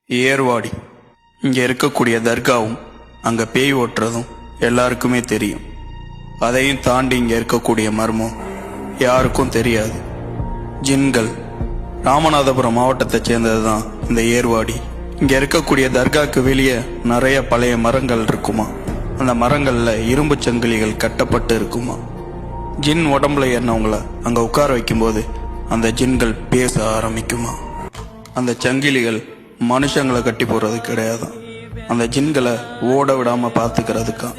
ஏர்வாடி இங்கே இருக்கக்கூடிய தர்காவும் அங்கே பேய் ஓட்டுறதும் எல்லாருக்குமே தெரியும். அதையும் தாண்டி இங்கே இருக்கக்கூடிய மர்மம் யாருக்கும் தெரியாது. ஜின்கள். ராமநாதபுரம் மாவட்டத்தை சேர்ந்தது தான் இந்த ஏர்வாடி. இங்கே இருக்கக்கூடிய தர்காவுக்கு வெளியே நிறைய பழைய மரங்கள் இருக்குமா. அந்த மரங்களில் இரும்பு சங்கிலிகள் கட்டப்பட்டு இருக்குமா. ஜின் உடம்புல ஏறினவங்கள அங்கே உட்கார வைக்கும்போது அந்த ஜின்கள் பேச ஆரம்பிக்குமா. அந்த சங்கிலிகள் மனுஷங்களை கட்டி போடுறது கிடையாது, அந்த ஜின்களை ஓட விடாம பார்த்துக்கிறதுக்கா.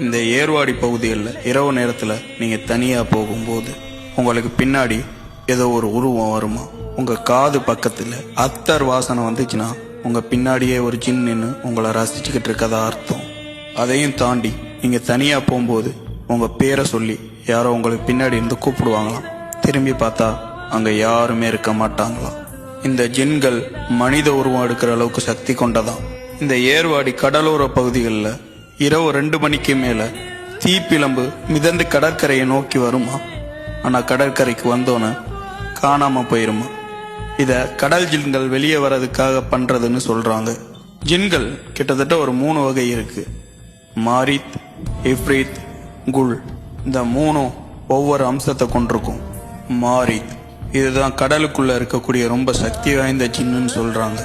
இந்த ஏர்வாடி பகுதிகளில் இரவு நேரத்தில் நீங்கள் தனியாக போகும்போது உங்களுக்கு பின்னாடி ஏதோ ஒரு உருவம் வருமா. உங்கள் காது பக்கத்தில் அத்தர் வாசனை வந்துச்சுன்னா உங்கள் பின்னாடியே ஒரு ஜின் நின்று உங்களை ரசிச்சுக்கிட்டு இருக்கதா அர்த்தம். அதையும் தாண்டி நீங்கள் தனியாக போகும்போது உங்கள் பேரை சொல்லி யாரோ உங்களுக்கு பின்னாடி இருந்து கூப்பிடுவாங்களாம். திரும்பி பார்த்தா அங்கே யாருமே இருக்க மாட்டாங்களாம். இந்த ஜின்கள் மனித உருவம் எடுக்கிற அளவுக்கு சக்தி கொண்டதான். இந்த ஏர்வாடி கடலோர பகுதிகளில் இரவு 2 மணிக்கு மேலே தீப்பிழம்பு மிதந்து கடற்கரையை நோக்கி வருமா. ஆனால் கடற்கரைக்கு வந்தோன்னு காணாமல் போயிருமா. இதை கடல் ஜின்கள் வெளியே வர்றதுக்காக பண்ணுறதுன்னு சொல்கிறாங்க. ஜின்கள் கிட்டத்தட்ட ஒரு 3 வகை இருக்கு. மாரித், இஃப்ரீத், குல். இந்த 3 ஒவ்வொரு அம்சத்தை கொண்டிருக்கும். மாரித் இதுதான் கடலுக்குள்ள இருக்கக்கூடிய ரொம்ப சக்தி வாய்ந்த ஜின்னு சொல்றாங்க.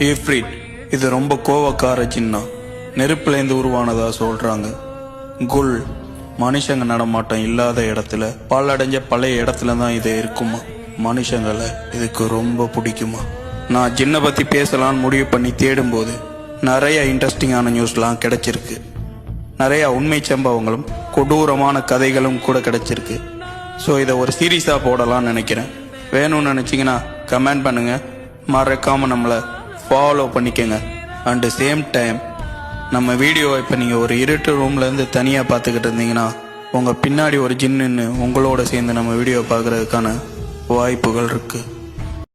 இஃப்ரீட் இது ரொம்ப கோவக்கார ஜின்னா, நெருப்புலேருந்து உருவானதா சொல்றாங்க. குல் மனுஷங்க நடமாட்டம் இல்லாத இடத்துல பாலடைஞ்ச பழைய இடத்துல தான் இது இருக்குமா. மனுஷங்களை இதுக்கு ரொம்ப பிடிக்குமா. நான் ஜின்னை பத்தி பேசலான்னு முடிவு பண்ணி தேடும்போது நிறைய இன்ட்ரெஸ்டிங்கான நியூஸ்லாம் கிடைச்சிருக்கு. நிறைய உண்மை சம்பவங்களும் கொடூரமான கதைகளும் கூட கிடைச்சிருக்கு. ஸோ இதை ஒரு சீரீஸாக போடலான்னு நினைக்கிறேன். வேணும்னு நினச்சிங்கன்னா கமெண்ட் பண்ணுங்கள், மறக்காமல் நம்மளை ஃபாலோ பண்ணிக்கோங்க. அண்டு சேம் டைம் நம்ம வீடியோவை இப்போ நீங்கள் ஒரு இருட்டு ரூம்லேருந்து தனியாக பார்த்துக்கிட்டு இருந்தீங்கன்னா உங்கள் பின்னாடி ஒரு ஜின்னு உங்களோட சேர்ந்து நம்ம வீடியோ பார்க்குறதுக்கான வாய்ப்புகள் இருக்குது.